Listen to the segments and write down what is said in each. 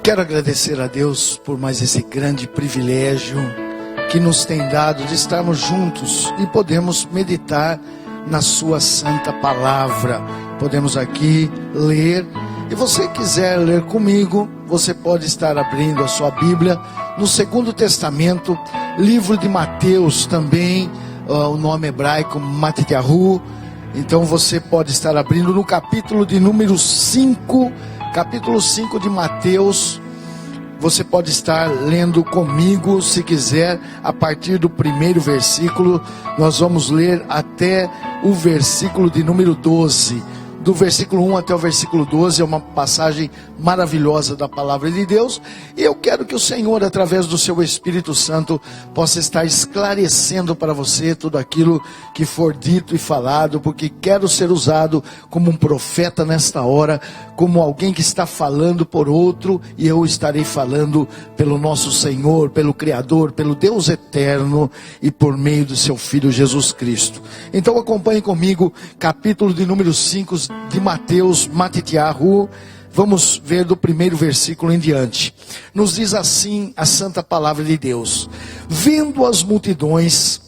quero agradecer a Deus por mais esse grande privilégio que nos tem dado de estarmos juntos e podemos meditar na sua santa palavra. Podemos aqui ler, e você quiser ler comigo, você pode estar abrindo a sua Bíblia no Segundo Testamento, livro de Mateus também, o nome hebraico Matityahu. Então você pode estar abrindo no capítulo de número 5, capítulo 5 de Mateus. Você pode estar lendo comigo, se quiser, a partir do primeiro versículo. Nós vamos ler até o versículo de número 12. Do versículo 1 até o versículo 12, é uma passagem maravilhosa da palavra de Deus. E eu quero que o Senhor, através do seu Espírito Santo, possa estar esclarecendo para você tudo aquilo que for dito e falado, porque quero ser usado como um profeta nesta hora, como alguém que está falando por outro, e eu estarei falando pelo nosso Senhor, pelo Criador, pelo Deus eterno, e por meio do seu Filho Jesus Cristo. Então acompanhe comigo, capítulo de número 5 de Mateus, Matityahu. Vamos ver do primeiro versículo em diante. Nos diz assim a santa palavra de Deus: vendo as multidões,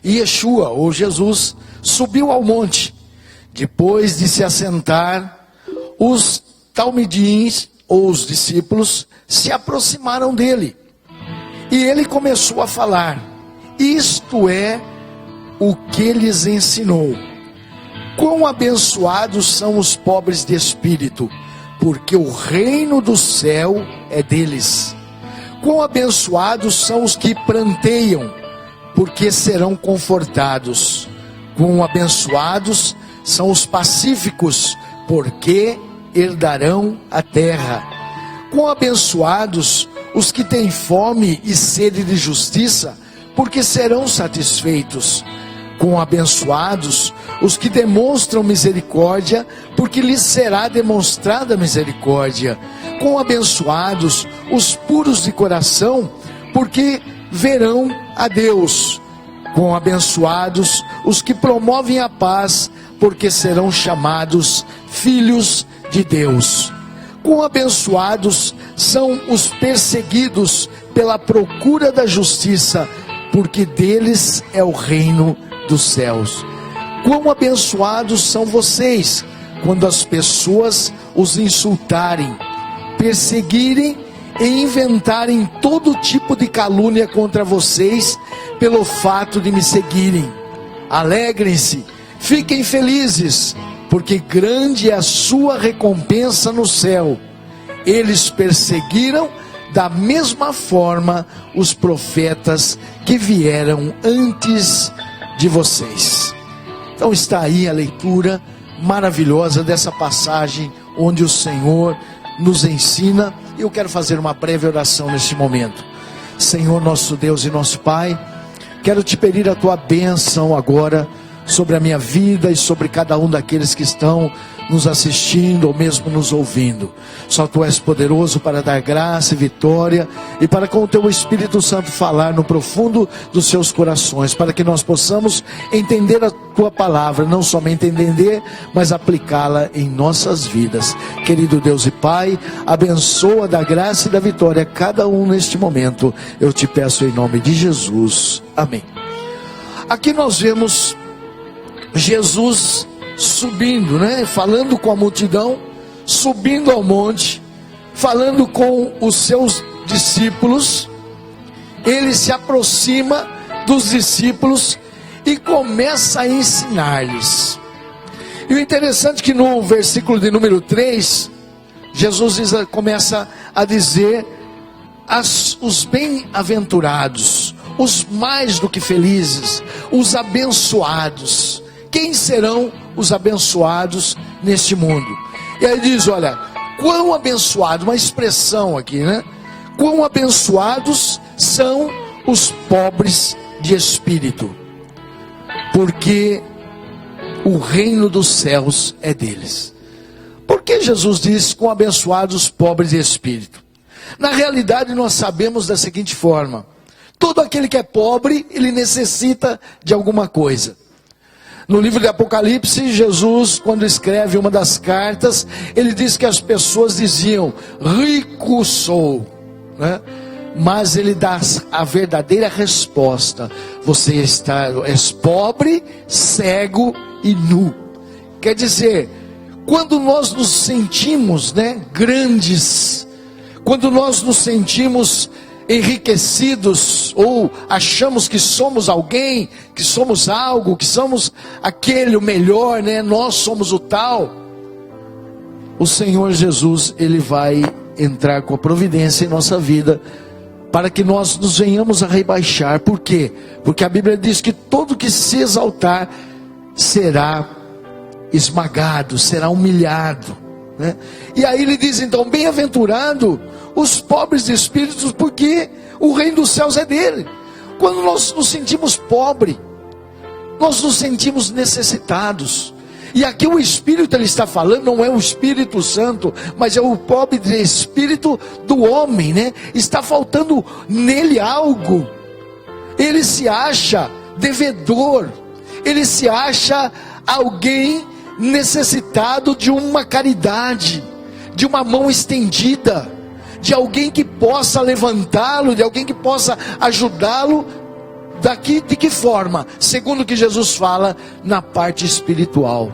Yeshua, ou Jesus, subiu ao monte. Depois de se assentar, os talmidins, ou os discípulos, se aproximaram dele. E ele começou a falar. Isto é o que lhes ensinou. Quão abençoados são os pobres de espírito, porque o reino do céu é deles. Quão abençoados são os que pranteiam, porque serão confortados. Quão abençoados são os pacíficos, porque herdarão a terra. Quão abençoados os que têm fome e sede de justiça, porque serão satisfeitos. Quão abençoados os que demonstram misericórdia, porque lhes será demonstrada misericórdia. Quão abençoados os puros de coração, porque verão a Deus. Quão abençoados os que promovem a paz, porque serão chamados filhos de Deus. Quão abençoados são os perseguidos pela procura da justiça, porque deles é o reino dos céus. Quão abençoados são vocês, quando as pessoas os insultarem, perseguirem e inventarem todo tipo de calúnia contra vocês, pelo fato de me seguirem. Alegrem-se, fiquem felizes, porque grande é a sua recompensa no céu. Eles perseguiram da mesma forma os profetas que vieram antes de vocês. Então está aí a leitura maravilhosa dessa passagem, onde o Senhor nos ensina. E eu quero fazer uma breve oração neste momento. Senhor, nosso Deus e nosso Pai, quero te pedir a tua bênção agora sobre a minha vida e sobre cada um daqueles que estão nos assistindo ou mesmo nos ouvindo. Só tu és poderoso para dar graça e vitória, e para com o teu Espírito Santo falar no profundo dos seus corações, para que nós possamos entender a tua palavra, não somente entender, mas aplicá-la em nossas vidas. Querido Deus e Pai, abençoa, da graça e da vitória a cada um neste momento. Eu te peço em nome de Jesus. Amém. Aqui nós vemos Jesus subindo, falando com a multidão, subindo ao monte, falando com os seus discípulos. Ele se aproxima dos discípulos e começa a ensinar-lhes. E o interessante é que no versículo de número 3, Jesus começa a dizer os bem-aventurados, os mais do que felizes, os abençoados. Quem serão os abençoados neste mundo? E aí diz, olha, quão abençoado, uma expressão aqui, quão abençoados são os pobres de espírito, porque o reino dos céus é deles. Por que Jesus diz quão abençoados os pobres de espírito? Na realidade nós sabemos da seguinte forma: todo aquele que é pobre, ele necessita de alguma coisa. No livro de Apocalipse, Jesus, quando escreve uma das cartas, ele diz que as pessoas diziam: rico sou, né? Mas ele dá a verdadeira resposta: você és pobre, cego e nu. Quer dizer, quando nós nos sentimos, né, grandes, quando nós nos sentimos enriquecidos, ou achamos que somos alguém, que somos algo, que somos aquele, o melhor, né? Nós somos o tal. O Senhor Jesus, Ele vai entrar com a providência em nossa vida, para que nós nos venhamos a rebaixar. Por quê? Porque a Bíblia diz que todo que se exaltar será esmagado, será humilhado, né? E aí ele diz então: bem-aventurado os pobres de espíritos, porque o reino dos céus é dele. Quando nós nos sentimos pobres, nós nos sentimos necessitados. E aqui o Espírito ele está falando, não é o Espírito Santo, mas é o pobre de espírito do homem, né? Está faltando nele algo. Ele se acha devedor, ele se acha alguém necessitado de uma caridade, de uma mão estendida, de alguém que possa levantá-lo, de alguém que possa ajudá-lo. De que forma? Segundo o que Jesus fala, na parte espiritual.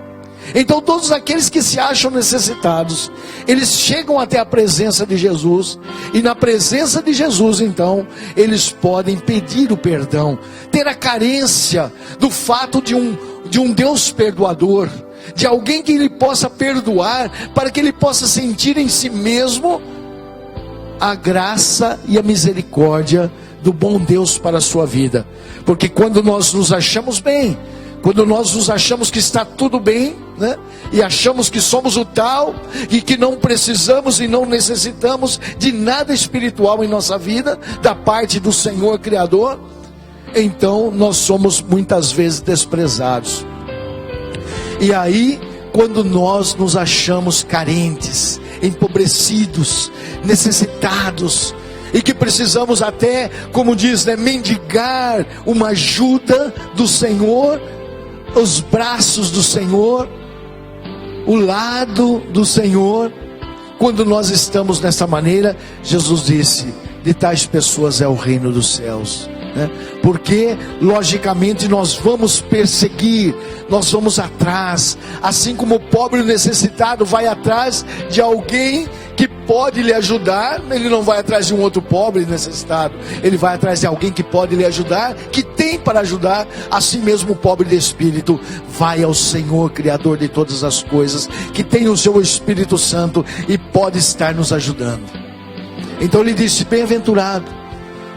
Então todos aqueles que se acham necessitados, eles chegam até a presença de Jesus, e na presença de Jesus então, eles podem pedir o perdão, ter a carência do fato de um Deus perdoador, de alguém que ele possa perdoar, para que ele possa sentir em si mesmo a graça e a misericórdia do bom Deus para a sua vida. Porque quando nós nos achamos bem, quando nós nos achamos que está tudo bem, né? E achamos que somos o tal, e que não precisamos e não necessitamos de nada espiritual em nossa vida, da parte do Senhor Criador, então nós somos muitas vezes desprezados. E aí, quando nós nos achamos carentes, empobrecidos, necessitados, e que precisamos até, como diz, né, mendigar uma ajuda do Senhor, os braços do Senhor, o lado do Senhor. Quando nós estamos dessa maneira, Jesus disse: de tais pessoas é o reino dos céus, né? Porque logicamente nós vamos perseguir, nós vamos atrás, assim como o pobre necessitado vai atrás de alguém que pode lhe ajudar. Ele não vai atrás de um outro pobre necessitado, ele vai atrás de alguém que pode lhe ajudar, que tem para ajudar. Assim mesmo o pobre de espírito vai ao Senhor Criador de todas as coisas, que tem o seu Espírito Santo e pode estar nos ajudando. Então ele disse: bem-aventurado,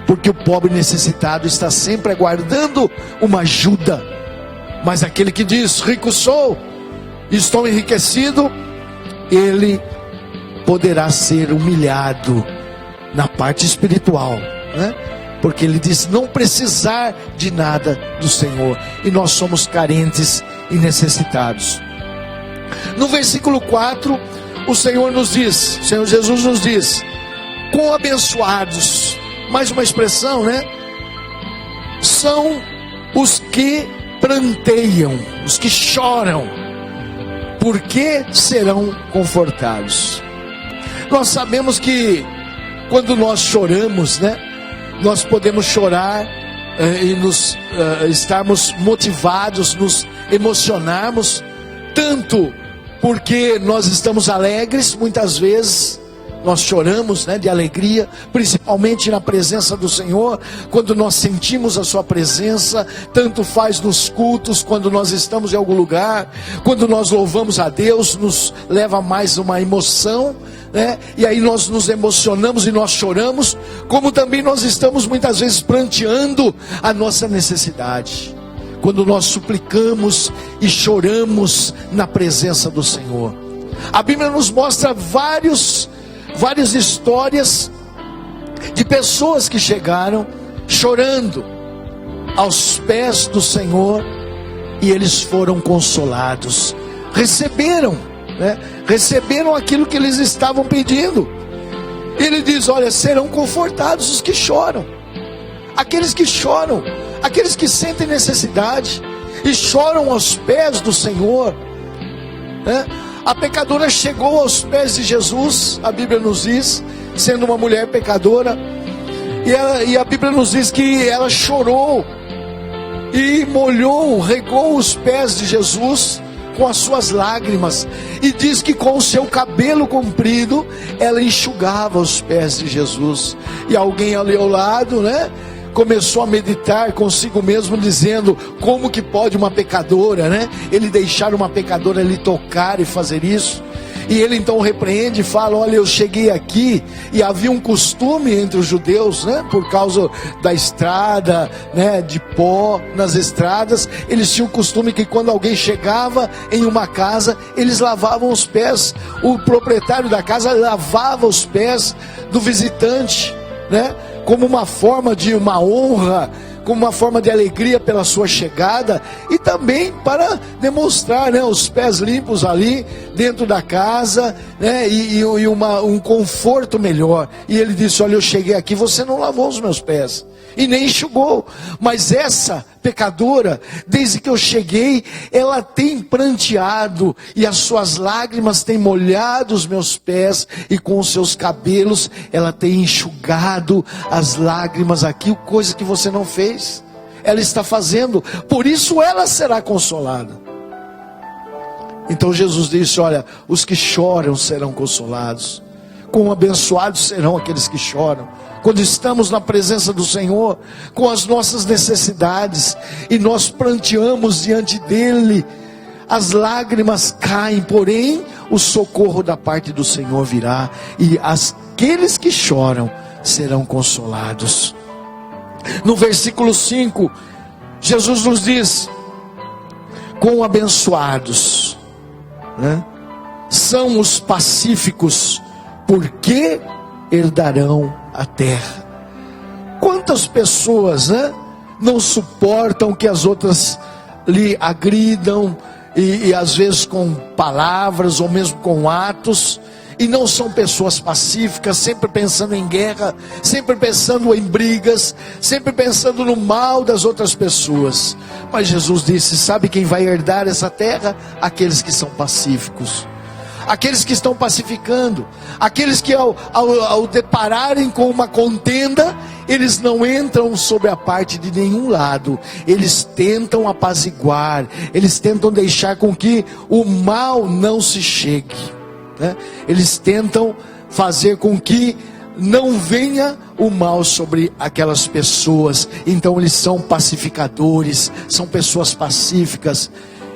porque o pobre necessitado está sempre aguardando uma ajuda. Mas aquele que diz: rico sou, estou enriquecido, ele poderá ser humilhado na parte espiritual, né? Porque ele diz não precisar de nada do Senhor, e nós somos carentes e necessitados. No versículo 4, o Senhor Jesus nos diz: quão abençoados, mais uma expressão, né? São os que pranteiam, os que choram, porque serão confortados. Nós sabemos que quando nós choramos, né, nós podemos chorar e estarmos motivados, nos emocionarmos, tanto porque nós estamos alegres, muitas vezes nós choramos, né, de alegria, principalmente na presença do Senhor, quando nós sentimos a sua presença, tanto faz nos cultos, quando nós estamos em algum lugar, quando nós louvamos a Deus, nos leva mais uma emoção, né? E aí nós nos emocionamos e nós choramos, como também nós estamos muitas vezes pranteando a nossa necessidade, quando nós suplicamos e choramos na presença do Senhor. A Bíblia nos mostra várias histórias de pessoas que chegaram chorando aos pés do Senhor, e eles foram consolados, receberam aquilo que eles estavam pedindo. Ele diz: olha, serão confortados os que choram, aqueles que choram, aqueles que sentem necessidade. e choram aos pés do Senhor, né? A pecadora chegou aos pés de Jesus, a Bíblia nos diz, sendo uma mulher pecadora, e a Bíblia nos diz que ela chorou e regou os pés de Jesus com as suas lágrimas, e diz que com o seu cabelo comprido ela enxugava os pés de Jesus. E alguém ali ao lado, né, começou a meditar consigo mesmo, dizendo: como que pode uma pecadora, né, ele deixar uma pecadora lhe tocar e fazer isso? E ele então repreende e fala: olha, eu cheguei aqui, e havia um costume entre os judeus, né, por causa da estrada, né, de pó nas estradas. Eles tinham o costume que quando alguém chegava em uma casa, eles lavavam os pés. O proprietário da casa lavava os pés do visitante, né, como uma forma de uma honra, como uma forma de alegria pela sua chegada, e também para demonstrar, né, os pés limpos ali dentro da casa, né, e um conforto melhor. E ele disse: olha, eu cheguei aqui, você não lavou os meus pés e nem enxugou, mas essa pecadora, desde que eu cheguei, ela tem pranteado, e as suas lágrimas têm molhado os meus pés, e com os seus cabelos ela tem enxugado as lágrimas aqui, coisa que você não fez, ela está fazendo, por isso ela será consolada. Então Jesus disse: olha, os que choram serão consolados, quão abençoados serão aqueles que choram. Quando estamos na presença do Senhor, com as nossas necessidades, e nós pranteamos diante dEle, as lágrimas caem, porém o socorro da parte do Senhor virá, e aqueles que choram serão consolados. No versículo 5, Jesus nos diz: quão abençoados, né, são os pacíficos, porque herdarão a terra. Quantas pessoas, né, não suportam que as outras lhe agridam, e às vezes com palavras ou mesmo com atos, e não são pessoas pacíficas, sempre pensando em guerra, sempre pensando em brigas, sempre pensando no mal das outras pessoas. Mas Jesus disse: sabe quem vai herdar essa terra? Aqueles que são pacíficos, aqueles que estão pacificando, aqueles que ao depararem com uma contenda, eles não entram sobre a parte de nenhum lado, eles tentam apaziguar, eles tentam deixar com que o mal não se chegue, né? Eles tentam fazer com que não venha o mal sobre aquelas pessoas. Então eles são pacificadores, são pessoas pacíficas.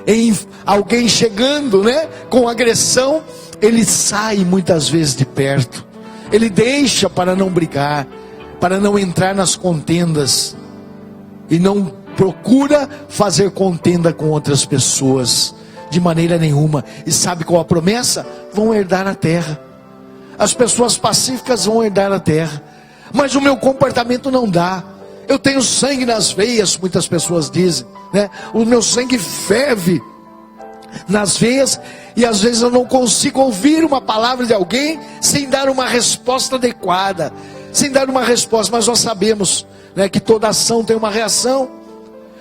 Em alguém chegando, né, com agressão, ele sai muitas vezes de perto, ele deixa para não brigar, para não entrar nas contendas, e não procura fazer contenda com outras pessoas de maneira nenhuma. E sabe qual a promessa? Vão herdar a terra. As pessoas pacíficas vão herdar a terra. Mas o meu comportamento não dá. Eu tenho sangue nas veias, muitas pessoas dizem, né? O meu sangue ferve nas veias, e às vezes eu não consigo ouvir uma palavra de alguém sem dar uma resposta adequada, sem dar uma resposta. Mas nós sabemos, né, que toda ação tem uma reação.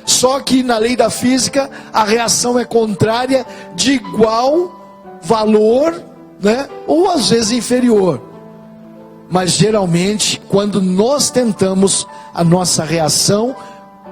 Só que na lei da física a reação é contrária, de igual valor, né, ou às vezes inferior. Mas geralmente, quando nós tentamos, a nossa reação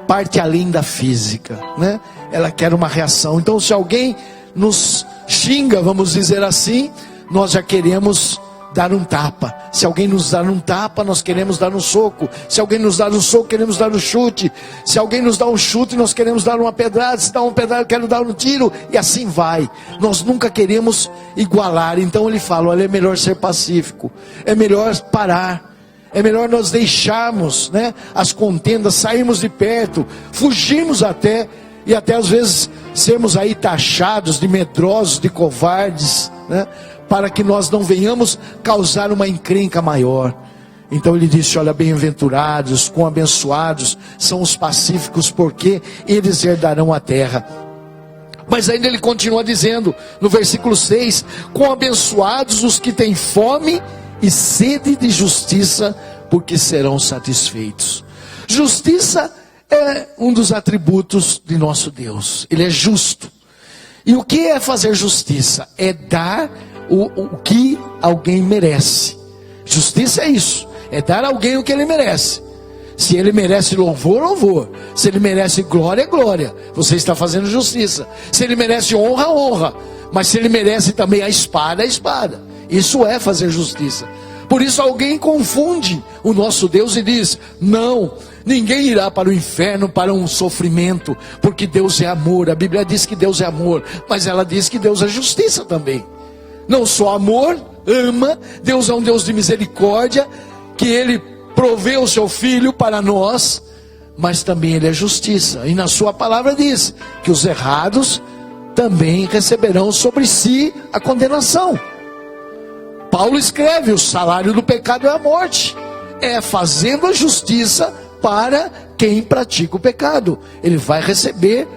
parte além da física, né? Ela quer uma reação. Então, se alguém nos xinga, vamos dizer assim, nós já queremos dar um tapa. Se alguém nos dá um tapa, nós queremos dar um soco. Se alguém nos dá um soco, queremos dar um chute. Se alguém nos dá um chute, nós queremos dar uma pedrada. Se dá uma pedrada, eu quero dar um tiro. E assim vai. Nós nunca queremos igualar. Então ele fala: olha, é melhor ser pacífico, é melhor parar, é melhor nós deixarmos, né, as contendas, sairmos de perto, fugirmos até, e até às vezes sermos aí taxados de medrosos, de covardes, né, para que nós não venhamos causar uma encrenca maior. Então ele disse: olha, bem-aventurados, quão abençoados são os pacíficos, porque eles herdarão a terra. Mas ainda ele continua dizendo, no versículo 6, quão abençoados os que têm fome e sede de justiça, porque serão satisfeitos. Justiça é um dos atributos de nosso Deus. Ele é justo. E o que é fazer justiça? É dar o que alguém merece. Justiça é isso, é dar a alguém o que ele merece. Se ele merece louvor, louvor. Se ele merece glória, glória. Você está fazendo justiça. Se ele merece honra, honra. Mas se ele merece também a espada, a espada. Isso é fazer justiça. Por isso alguém confunde o nosso Deus e diz: não, ninguém irá para o inferno, para um sofrimento, porque Deus é amor. A Bíblia diz que Deus é amor, mas ela diz que Deus é justiça também. Não só amor, ama. Deus é um Deus de misericórdia, que Ele proveu o seu Filho para nós, mas também Ele é justiça. E na sua palavra diz que os errados também receberão sobre si a condenação. Paulo escreve: o salário do pecado é a morte. É fazendo a justiça para quem pratica o pecado. Ele vai receber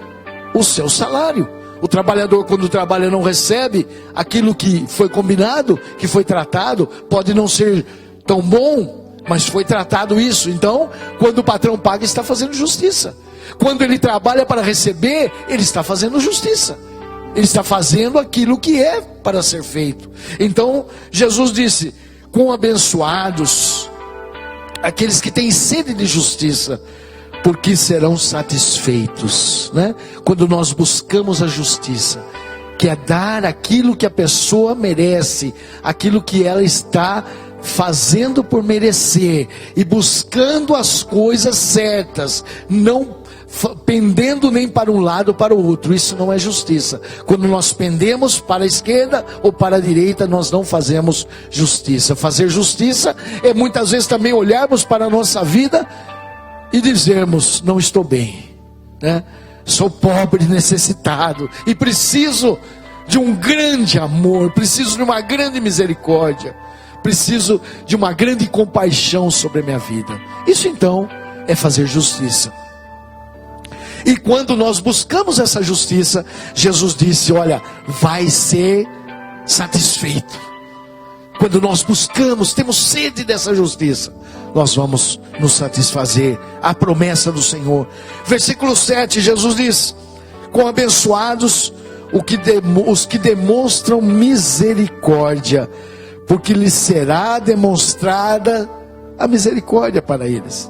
o seu salário. O trabalhador, quando trabalha, não recebe aquilo que foi combinado, que foi tratado. Pode não ser tão bom, mas foi tratado isso. Então, quando o patrão paga, está fazendo justiça. Quando ele trabalha para receber, ele está fazendo justiça. Ele está fazendo aquilo que é para ser feito. Então, Jesus disse: com abençoados aqueles que têm sede de justiça, porque serão satisfeitos, né? Quando nós buscamos a justiça, que é dar aquilo que a pessoa merece, aquilo que ela está fazendo por merecer, e buscando as coisas certas, não pendendo nem para um lado ou para o outro. Isso não é justiça. Quando nós pendemos para a esquerda ou para a direita, nós não fazemos justiça. Fazer justiça é muitas vezes também olharmos para a nossa vida e dizermos: não estou bem, né? Sou pobre, necessitado, e preciso de um grande amor, preciso de uma grande misericórdia, preciso de uma grande compaixão sobre a minha vida. Isso então é fazer justiça. E quando nós buscamos essa justiça, Jesus disse: olha, vai ser satisfeito. Quando nós buscamos, temos sede dessa justiça, nós vamos nos satisfazer. A promessa do Senhor. Versículo 7, Jesus diz: com abençoados os que demonstram misericórdia, porque lhes será demonstrada a misericórdia para eles.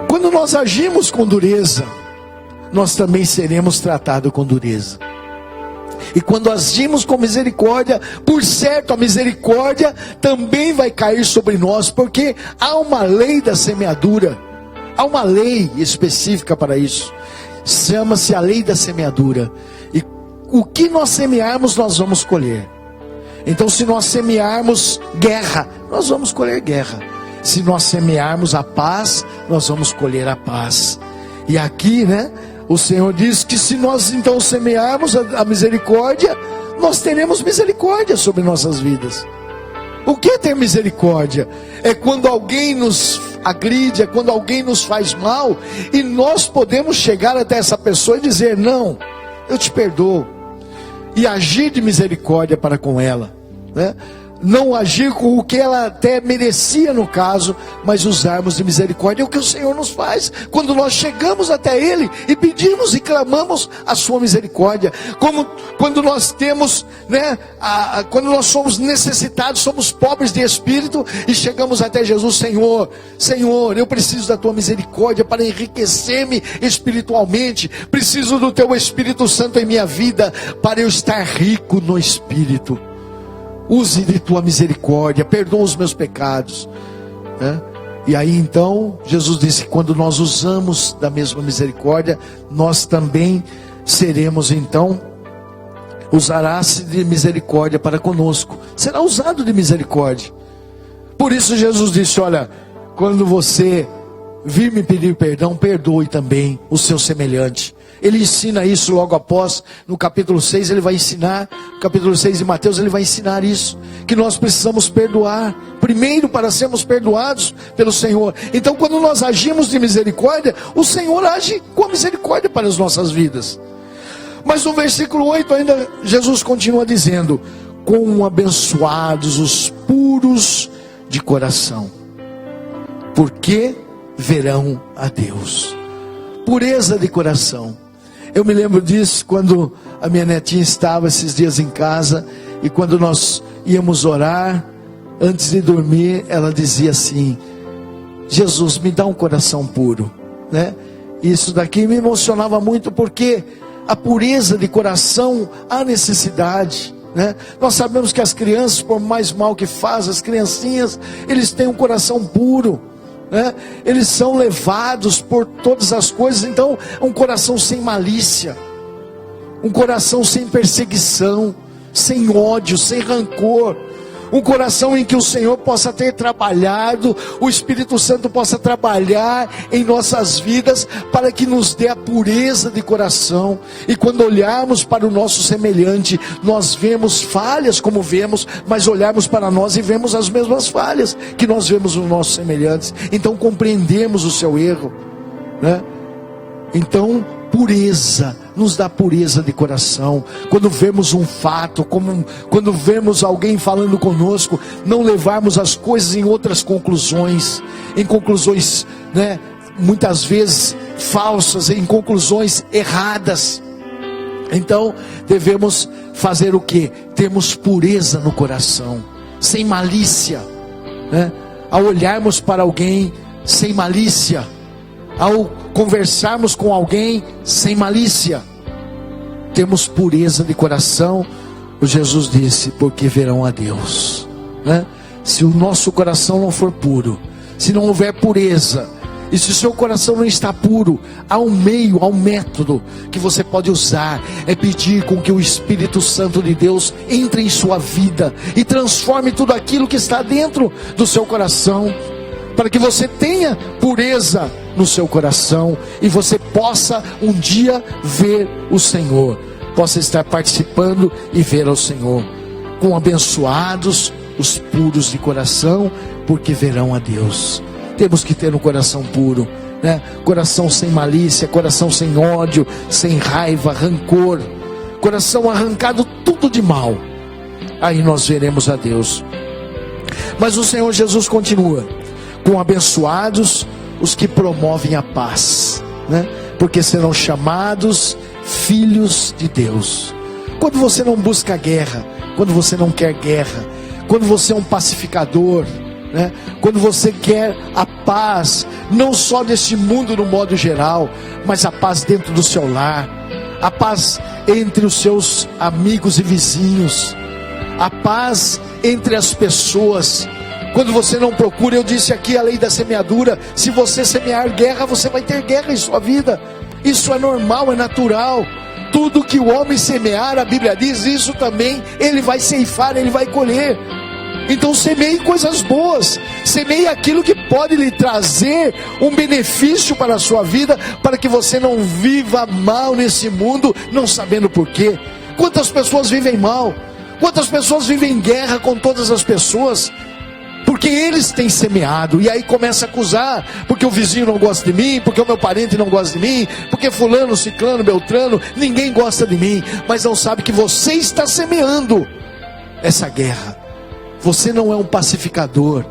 Quando nós agimos com dureza, nós também seremos tratados com dureza. E quando agimos com misericórdia, por certo, a misericórdia também vai cair sobre nós, porque há uma lei da semeadura, há uma lei específica para isso, chama-se a lei da semeadura. E o que nós semearmos, nós vamos colher. Então, se nós semearmos guerra, nós vamos colher guerra. Se nós semearmos a paz, nós vamos colher a paz. E aqui, né, o Senhor diz que se nós então semearmos a misericórdia, nós teremos misericórdia sobre nossas vidas. O que é ter misericórdia? É quando alguém nos agride, é quando alguém nos faz mal, e nós podemos chegar até essa pessoa e dizer: não, eu te perdoo, e agir de misericórdia para com ela, né? Não agir com o que ela até merecia no caso, mas usarmos de misericórdia. É o que o Senhor nos faz quando nós chegamos até Ele e pedimos e clamamos a sua misericórdia. Como quando nós temos, né, quando nós somos necessitados, somos pobres de espírito e chegamos até Jesus: Senhor, Senhor, eu preciso da tua misericórdia para enriquecer-me espiritualmente. Preciso do teu Espírito Santo em minha vida para eu estar rico no Espírito. Use de tua misericórdia, perdoa os meus pecados, né? E aí então Jesus disse que quando nós usamos da mesma misericórdia, nós também seremos então, usará-se de misericórdia para conosco, será usado de misericórdia. Por isso Jesus disse: olha, quando você vir me pedir perdão, perdoe também o seu semelhante. Ele ensina isso logo após, no capítulo 6 ele vai ensinar, no capítulo 6 de Mateus ele vai ensinar isso, que nós precisamos perdoar, primeiro para sermos perdoados pelo Senhor. Então quando nós agimos de misericórdia, o Senhor age com a misericórdia para as nossas vidas. Mas no versículo 8 ainda Jesus continua dizendo: com abençoados os puros de coração, porque verão a Deus. Pureza de coração. Eu me lembro disso quando a minha netinha estava esses dias em casa, e quando nós íamos orar, antes de dormir, ela dizia assim: Jesus, me dá um coração puro, né? Isso daqui me emocionava muito, porque a pureza de coração, há necessidade, né? Nós sabemos que as crianças, por mais mal que fazem, as criancinhas, eles têm um coração puro, né? Eles são levados por todas as coisas. Então, um coração sem malícia, um coração sem perseguição, sem ódio, sem rancor, um coração em que o Senhor possa ter trabalhado, o Espírito Santo possa trabalhar em nossas vidas, para que nos dê a pureza de coração. E quando olharmos para o nosso semelhante, nós vemos falhas como vemos, mas olharmos para nós e vemos as mesmas falhas que nós vemos nos nossos semelhantes. Então compreendemos o seu erro, né? Então, pureza, nos dá pureza de coração. Quando vemos um fato, quando vemos alguém falando conosco, não levarmos as coisas em outras conclusões, em conclusões, né, muitas vezes falsas, em conclusões erradas. Então, devemos fazer o que? Termos pureza no coração, sem malícia, né? Ao olharmos para alguém sem malícia, ao conversarmos com alguém sem malícia, temos pureza de coração. O Jesus disse: porque verão a Deus, né? Se o nosso coração não for puro, se não houver pureza, e se o seu coração não está puro, há um meio, há um método que você pode usar, é pedir com que o Espírito Santo de Deus entre em sua vida e transforme tudo aquilo que está dentro do seu coração, para que você tenha pureza no seu coração e você possa um dia ver o Senhor, possa estar participando e ver ao Senhor. Com abençoados os puros de coração, porque verão a Deus. Temos que ter um coração puro, né? Coração sem malícia, coração sem ódio, sem raiva, rancor, coração arrancado tudo de mal. Aí nós veremos a Deus. Mas o Senhor Jesus continua: com abençoados os que promovem a paz, né? Porque serão chamados filhos de Deus. Quando você não busca guerra, quando você não quer guerra, quando você é um pacificador, né? Quando você quer a paz, não só deste mundo no modo geral, mas a paz dentro do seu lar, a paz entre os seus amigos e vizinhos, a paz entre as pessoas. Quando você não procura, eu disse aqui a lei da semeadura: se você semear guerra, você vai ter guerra em sua vida. Isso é normal, é natural. Tudo que o homem semear, a Bíblia diz, isso também ele vai ceifar, ele vai colher. Então semeie coisas boas, semeie aquilo que pode lhe trazer um benefício para a sua vida, para que você não viva mal nesse mundo, não sabendo porquê. Quantas pessoas vivem mal? Quantas pessoas vivem em guerra com todas as pessoas? Porque eles têm semeado, e aí começa a acusar: porque o vizinho não gosta de mim, porque o meu parente não gosta de mim, porque fulano, ciclano, beltrano, ninguém gosta de mim. Mas não sabe que você está semeando essa guerra. Você não é um pacificador,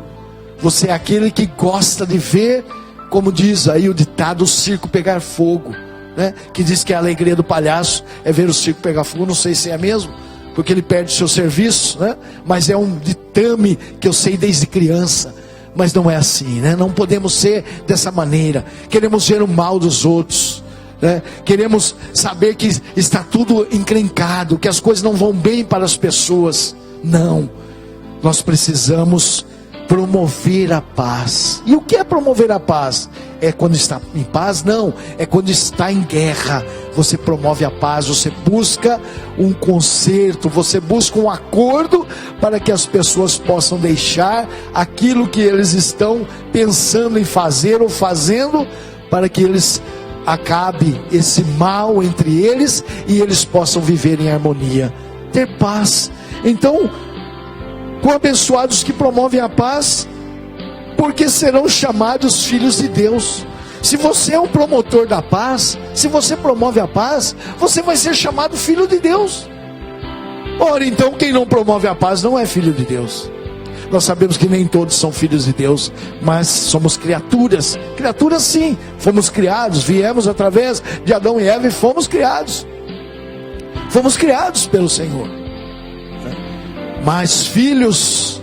você é aquele que gosta de ver, como diz aí o ditado, o circo pegar fogo, né? Que diz que a alegria do palhaço é ver o circo pegar fogo. Não sei se é mesmo, porque ele perde o seu serviço, né? Mas é um ditame que eu sei desde criança. Mas não é assim, né? Não podemos ser dessa maneira. Queremos ver o mal dos outros, né? Queremos saber que está tudo encrencado, que as coisas não vão bem para as pessoas. Não, nós precisamos promover a paz. E o que é promover a paz? É quando está em paz? Não, é quando está em guerra. Você promove a paz, você busca um conserto, você busca um acordo, para que as pessoas possam deixar aquilo que eles estão pensando em fazer ou fazendo, para que eles acabe esse mal entre eles e eles possam viver em harmonia, ter paz. Então, com abençoados que promovem a paz, porque serão chamados filhos de Deus. Se você é um promotor da paz, se você promove a paz, você vai ser chamado filho de Deus. Ora, então quem não promove a paz não é filho de Deus. Nós sabemos que nem todos são filhos de Deus, mas somos criaturas. Criaturas sim, fomos criados, viemos através de Adão e Eva e fomos criados. Fomos criados pelo Senhor. Mas filhos,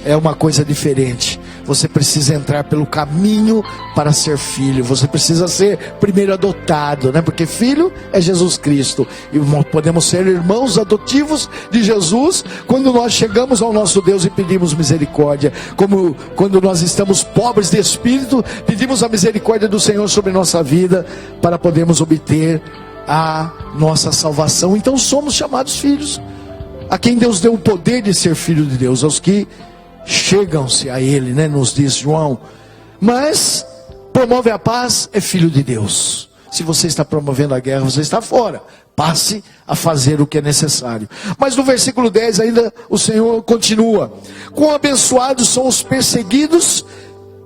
é uma coisa diferente. Você precisa entrar pelo caminho para ser filho. Você precisa ser primeiro adotado, Porque filho é Jesus Cristo. E podemos ser irmãos adotivos de Jesus quando nós chegamos ao nosso Deus e pedimos misericórdia. Como quando nós estamos pobres de espírito, pedimos a misericórdia do Senhor sobre nossa vida para podermos obter a nossa salvação. Então somos chamados filhos, a quem Deus deu o poder de ser filho de Deus, aos que chegam-se a Ele, nos diz João. Mas promove a paz é filho de Deus. Se você está promovendo a guerra, você está fora. Passe a fazer o que é necessário. Mas no versículo 10 ainda o Senhor continua: quão abençoados são os perseguidos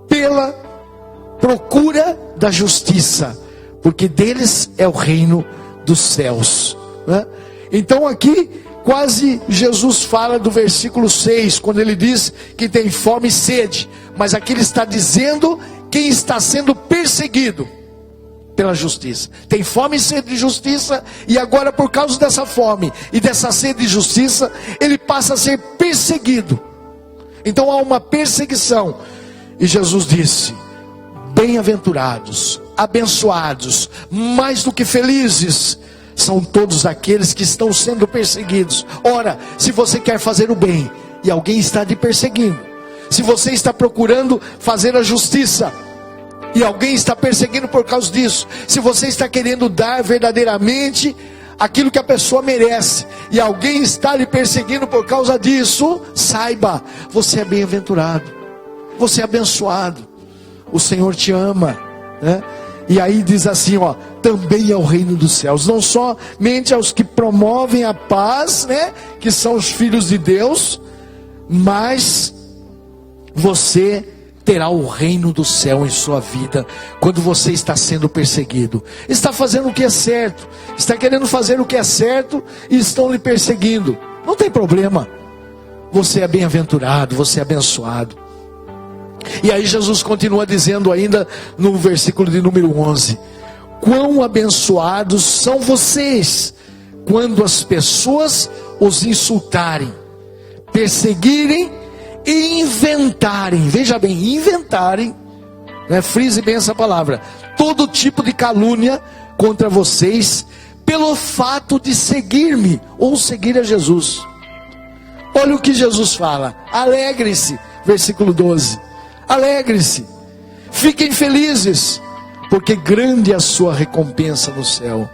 pela procura da justiça, porque deles é o reino dos céus. Então aqui quase Jesus fala do versículo 6, quando ele diz que tem fome e sede. Mas aqui ele está dizendo quem está sendo perseguido pela justiça. Tem fome e sede de justiça, e agora por causa dessa fome e dessa sede de justiça, ele passa a ser perseguido. Então há uma perseguição. E Jesus disse: bem-aventurados, abençoados, mais do que felizes, são todos aqueles que estão sendo perseguidos. Ora, se você quer fazer o bem e alguém está te perseguindo, se você está procurando fazer a justiça e alguém está perseguindo por causa disso, se você está querendo dar verdadeiramente aquilo que a pessoa merece e alguém está lhe perseguindo por causa disso, saiba, você é bem-aventurado, você é abençoado, o Senhor te ama, E aí diz assim, também é o reino dos céus, não somente aos que promovem a paz, que são os filhos de Deus, mas você terá o reino do céu em sua vida, quando você está sendo perseguido, está fazendo o que é certo, está querendo fazer o que é certo, e estão lhe perseguindo, não tem problema, você é bem-aventurado, você é abençoado. E aí Jesus continua dizendo ainda no versículo de número 11: quão abençoados são vocês, quando as pessoas os insultarem, perseguirem e inventarem, veja bem, inventarem, frise bem essa palavra, todo tipo de calúnia contra vocês, pelo fato de seguir-me, ou seguir a Jesus. Olha o que Jesus fala: alegrem-se, versículo 12, alegrem-se, fiquem felizes, porque grande é a sua recompensa no céu.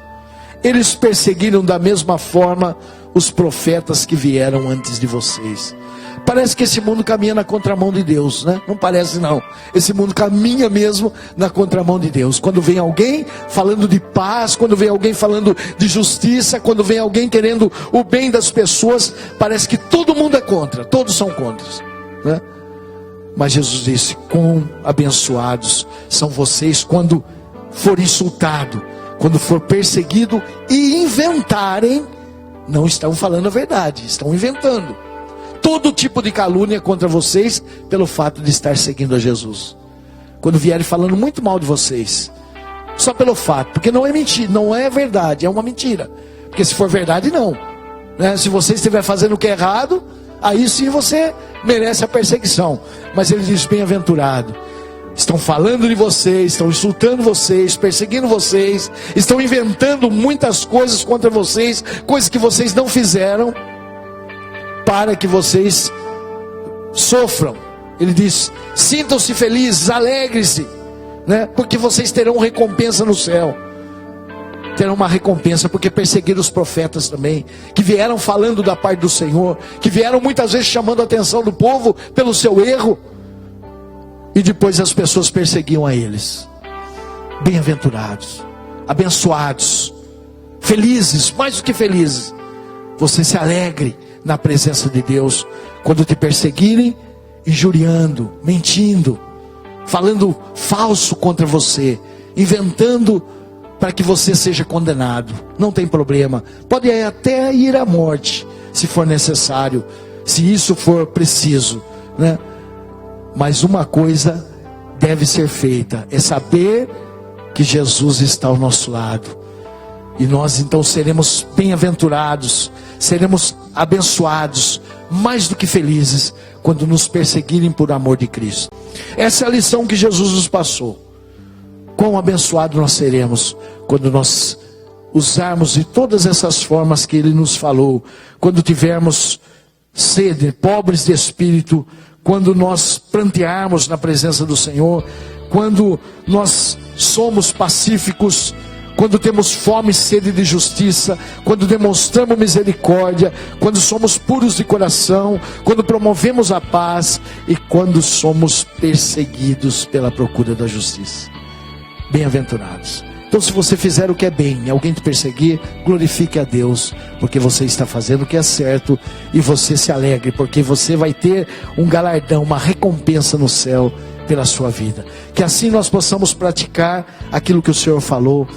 Eles perseguiram da mesma forma os profetas que vieram antes de vocês. Parece que esse mundo caminha na contramão de Deus, Não parece não. Esse mundo caminha mesmo na contramão de Deus. Quando vem alguém falando de paz, quando vem alguém falando de justiça, quando vem alguém querendo o bem das pessoas, parece que todo mundo é contra, todos são contra, Mas Jesus disse: quão abençoados são vocês quando for insultado, quando for perseguido e inventarem, não estão falando a verdade, estão inventando todo tipo de calúnia contra vocês, pelo fato de estar seguindo a Jesus. Quando vierem falando muito mal de vocês, só pelo fato, porque não é mentira, não é verdade, é uma mentira, porque se for verdade não, se você estiver fazendo o que é errado, aí sim você merece a perseguição. Mas ele diz: bem-aventurado, estão falando de vocês, estão insultando vocês, perseguindo vocês, estão inventando muitas coisas contra vocês, coisas que vocês não fizeram, para que vocês sofram. Ele diz: sintam-se felizes, alegrem-se, porque vocês terão recompensa no céu. Terão uma recompensa, porque perseguiram os profetas também, que vieram falando da parte do Senhor, que vieram muitas vezes chamando a atenção do povo pelo seu erro, e depois as pessoas perseguiam a eles. Bem-aventurados, abençoados, felizes, mais do que felizes. Você se alegre na presença de Deus, quando te perseguirem, injuriando, mentindo, falando falso contra você, inventando para que você seja condenado. Não tem problema, pode até ir à morte, se for necessário, se isso for preciso, né? Mas uma coisa deve ser feita, é saber que Jesus está ao nosso lado. E nós então seremos bem-aventurados, seremos abençoados, mais do que felizes, quando nos perseguirem por amor de Cristo. Essa é a lição que Jesus nos passou. Quão abençoados nós seremos quando nós usarmos de todas essas formas que Ele nos falou. Quando tivermos sede, pobres de espírito, quando nós prantearmos na presença do Senhor, quando nós somos pacíficos, quando temos fome e sede de justiça, quando demonstramos misericórdia, quando somos puros de coração, quando promovemos a paz e quando somos perseguidos pela procura da justiça. Bem-aventurados. Então, se você fizer o que é bem e alguém te perseguir, glorifique a Deus, porque você está fazendo o que é certo, e você se alegre, porque você vai ter um galardão, uma recompensa no céu pela sua vida. Que assim nós possamos praticar aquilo que o Senhor falou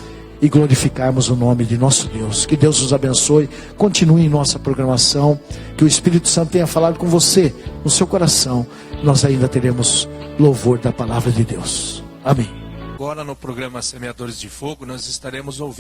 e glorificarmos o nome de nosso Deus. Que Deus nos abençoe. Continue em nossa programação, que o Espírito Santo tenha falado com você no seu coração. Nós ainda teremos louvor da palavra de Deus. Amém. Agora no programa Semeadores de Fogo nós estaremos ouvindo